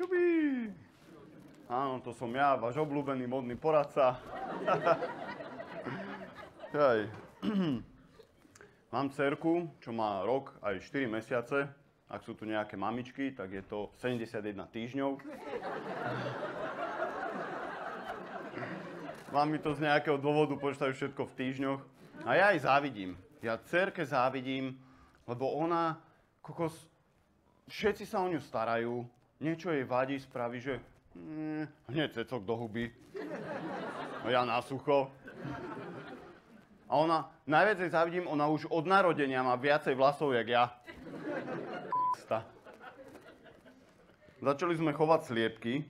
Jubi. Áno, to som ja, váš obľúbený modný poradca. Hej. Mám dcerku, čo má rok aj 4 mesiace. Ak sú tu nejaké mamičky, tak je to 71 týždňov. Mami to z nejakého dôvodu počítajú všetko v týždňoch. A ja jej závidím. Ja dcerke závidím, lebo ona, kokos, všetci sa o ňu starajú, niečo jej vadí, spraví, že hneď cecok do huby. A ja na sucho. A ona, najviac jej závidím, ona už od narodenia má viacej vlasov, jak ja. Začali sme chovať sliepky.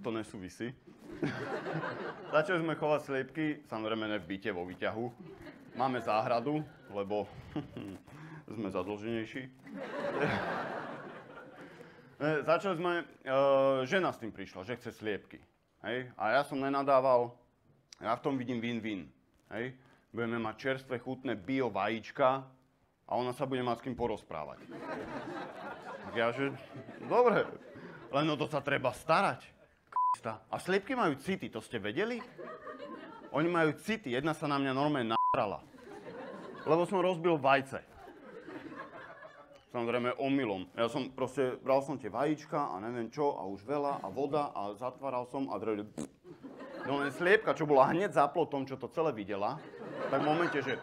To nesúvisí. Začali sme chovať sliepky, samozrejme ne v byte, vo výťahu. Máme záhradu, lebo sme zadlženejší. Začali sme, žena s tým prišla, že chce sliepky. Hej? A ja som nenadával, ja v tom vidím win-win. Hej? Budeme mať čerstvé, chutné bio vajíčka a ona sa bude mať s kým porozprávať. Tak ja, že dobre, len o to sa treba starať. A sliepky majú city, to ste vedeli? Oni majú city, jedna sa na mňa normálne nahrala. Lebo som rozbil vajce. Samozrejme omylom. Ja som proste, bral som tie vajíčka a neviem čo, a už veľa, a voda, a zatváral som a dreli. No len sliepka, čo bola hneď za plotom, čo to celé videla, tak v momente, že...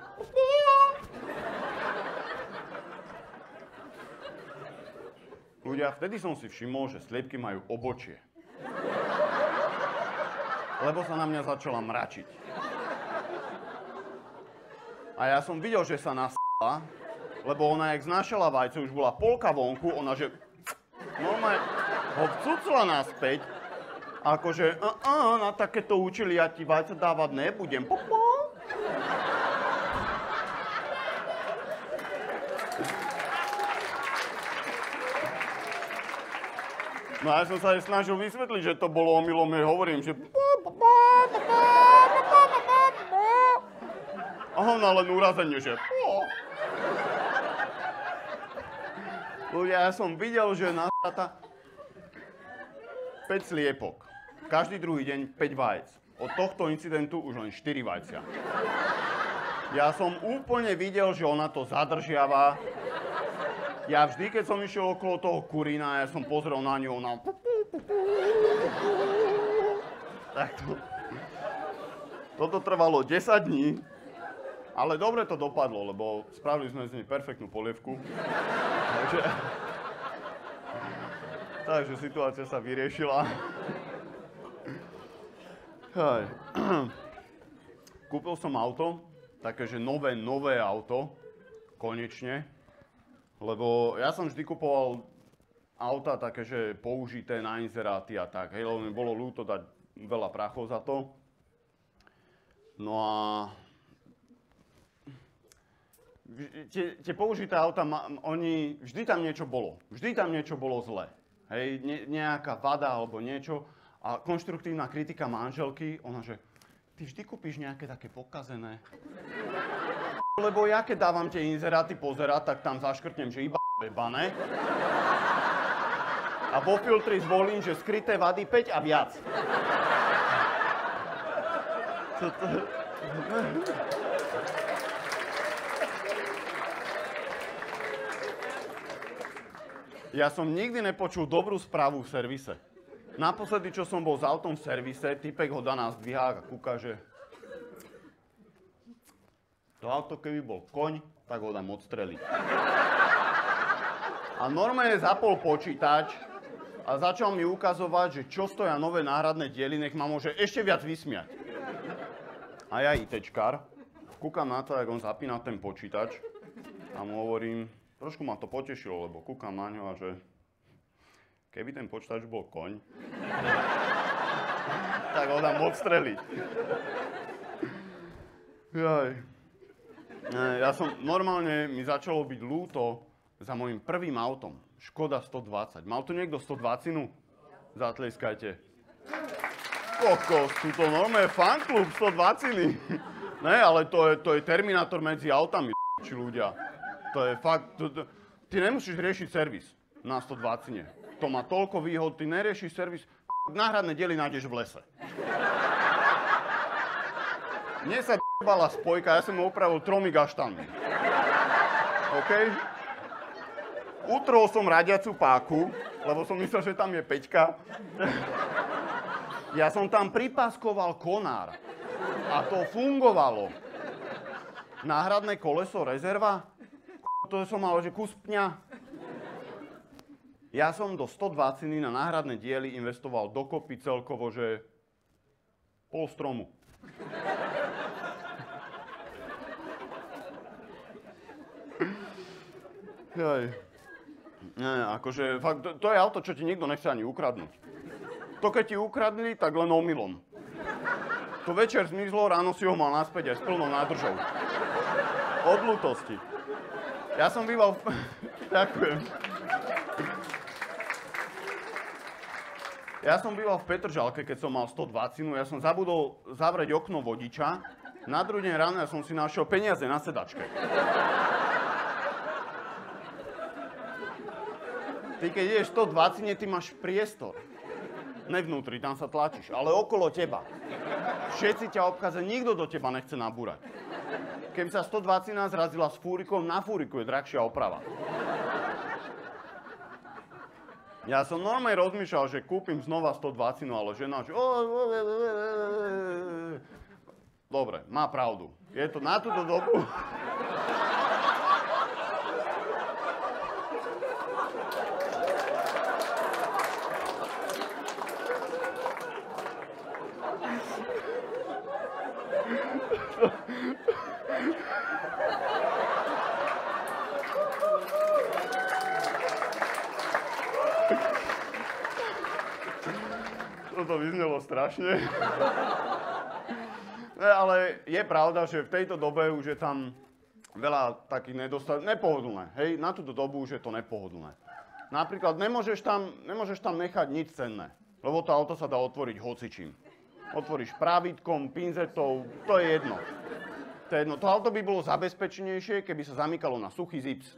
Ľudia, vtedy som si všimol, že sliepky majú obočie. Lebo sa na mňa začala mračiť. A ja som videl, že sa nasala, lebo ona, jak znášala vajce, už bola polka vonku, ona, že normálne ho vcucla naspäť, akože, na takéto účely ja ti vajce dávať nebudem. No a ja som sa aj snažil vysvetliť, že to bolo omylom, ja hovorím, že... A ona len urazenie, že... Ľudia, ja som videl, že nasrata 5 sliepok. Každý druhý deň 5 vajec. Od tohto incidentu už len 4 vajcia. Ja som úplne videl, že ona to zadržiava. Ja vždy, keď som išiel okolo toho kurína, ja som pozrel na ňu, ona... Takto. Toto trvalo 10 dní, ale dobre to dopadlo, lebo spravili sme z nej perfektnú polievku. Takže situácia sa vyriešila. Hej. Kúpil som auto, takéže nové auto, konečne. Lebo ja som vždy kupoval auta také, že použité na inzeráty a tak, hej, lebo mi bolo ľúto dať veľa prachov za to. No a tie použité auta, oni, vždy tam niečo bolo zlé. Hej, nejaká vada alebo niečo. A konštruktívna kritika manželky, ona, že ty vždy kúpiš nejaké také pokazené. Lebo ja keď dávam tie inzeráty pozerať, tak tam zaškrtnem, že iba jebané. A vo filtri zvolím, že skryté vady 5 a viac. Ja som nikdy nepočul dobrú správu v servise. Naposledy, čo som bol s autom v servise, typek ho dá na zdvihák a kúka, že to auto, keby bol koň, tak ho dám odstreliť. A normálne zapol počítač a začal mi ukazovať, že čo stoja nové náhradné diely, nech ma môže ešte viac vysmiať. A ja ITčkár, kúkam na to, jak on zapína ten počítač a mu hovorím, trošku ma to potešilo, lebo kúkam na ňo a že keby ten počítač bol koň, tak ho dám odstreliť. Jaj. Ja som, normálne mi začalo byť ľúto za môjim prvým autom. Škoda 120. Mal tu niekto 120-nu? Zatleskajte. Kokos, tu to normálne fanklub 120-ny. Ne, ale to je terminátor medzi autami, či ľudia. To je fakt, ty nemusíš riešiť servis. na 120. To má toľko výhod, ty neriešiš servis, náhradné diely nájdeš v lese. Mne sa bala spojka, ja som ho opravil 3 gaštami. OK? Utrol som radiacu páku, lebo som myslel, že tam je Peťka. Ja som tam pripáskoval konár. A to fungovalo. Náhradné koleso, rezerva? To som mal, že kus pňa. Ja som do 120 na náhradné diely investoval dokopy celkovo, že pol stromu. Jaj. Nie, akože, fakt, to je auto, čo ti nikto nechce ani ukradnúť. To, keď ti ukradli, tak len omylom. To večer zmizlo, ráno si ho mal naspäť aj s plnou nádržou. Od ľútosti. Ja som býval Ďakujem. Ja som býval v Petržalke, keď som mal 120, ja som zabudol zavrieť okno vodiča. Na druhý deň ráno ja som si našiel peniaze na sedačke. Ty keď ideš 120, ty máš priestor. Nevnútri, tam sa tlačíš, ale okolo teba. Všetci ťa obchádzajú, nikto do teba nechce nabúrať. Keby sa 120 zrazila s fúrikom, na fúriku je drahšia oprava. Ja som normálne rozmýšľal, že kúpim znova 120, ale žena, že... Dobre, má pravdu. Je to na túto dobu... Toto vyznelo strašne. Ale je pravda, že v tejto dobe už je tam veľa takých nedostatkov. Nepohodlné, hej? Na túto dobu už je to nepohodlné. Napríklad nemôžeš tam nechať nič cenné, lebo to auto sa dá otvoriť hocičím. Otvoríš právitkom, pinzetou, to je jedno. To je jedno. To auto by bolo zabezpečenejšie, keby sa zamykalo na suchý zips.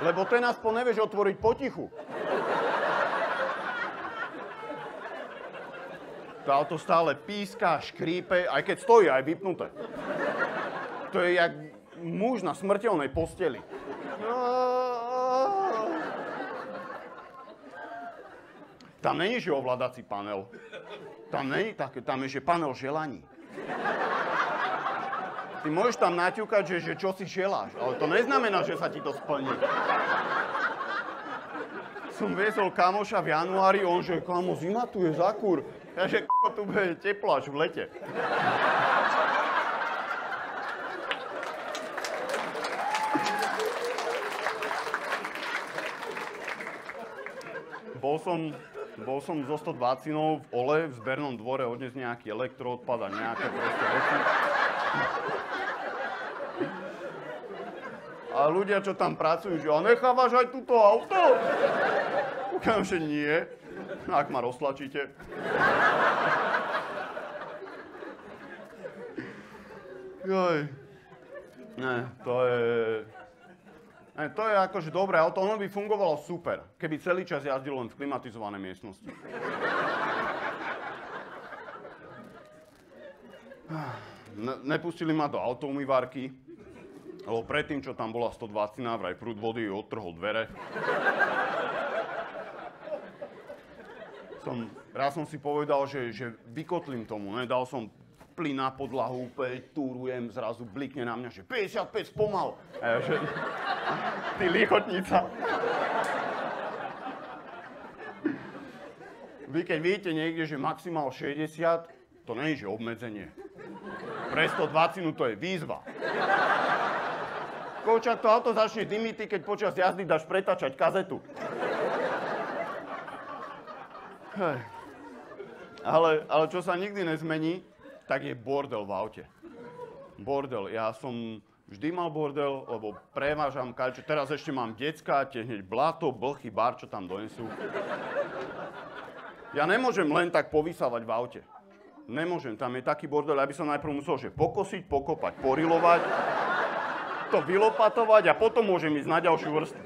Lebo ten aspoň nevieš otvoriť potichu. To auto stále píska, škrípe, aj keď stojí, aj vypnuté. To je jak muž na smrteľnej posteli. Tam není, že ovládací panel. Tam není také, tam je, že panel želaní. Ty môžeš tam naťukať, že čo si želáš, ale to neznamená, že sa ti to splní. Som viezol kamoša v januári, on že, kamo, zima tu je za kur. Ja že, tu bude teplo až v lete. Bol som zo 120 v Ole v zbernom dvore odniesť nejaký elektroodpad a nejaké proste veci. A ľudia, čo tam pracujú, že a nechávaš aj túto auto? Ukážem, že nie, ak ma roztlačíte. Joj. Ne, to je akože dobré auto, ono by fungovalo super, keby celý čas jazdil len v klimatizovanej miestnosti. Nepustili ma do autoumývarky, lebo predtým, čo tam bola 120, vraj prúd vody odtrhol dvere. Raz som si povedal, že vykotlím tomu, ne? Dal som plyn na podlahu, úplne túrujem, zrazu blikne na mňa, že 55 spomal. A ja, že... Ty lichotnica. Vy keď vidíte niekde, že maximál 60, to nie je, že obmedzenie. Pre 120 to je výzva. Koučak, to auto začne dymiť, keď počas jazdy dáš pretačať kazetu. Hej. Ale čo sa nikdy nezmení, tak je bordel v aute. Bordel. Ja som vždy mal bordel, lebo prevážam kaľčo. Teraz ešte mám decka, tie hneď blato, blchy, bar, čo tam donesú. Ja nemôžem len tak povysávať v aute. Nemôžem, tam je taký bordel, aby som najprv musel že pokosiť, pokopať, porilovať, to vylopatovať a potom môžem ísť na ďalšiu vrstvu.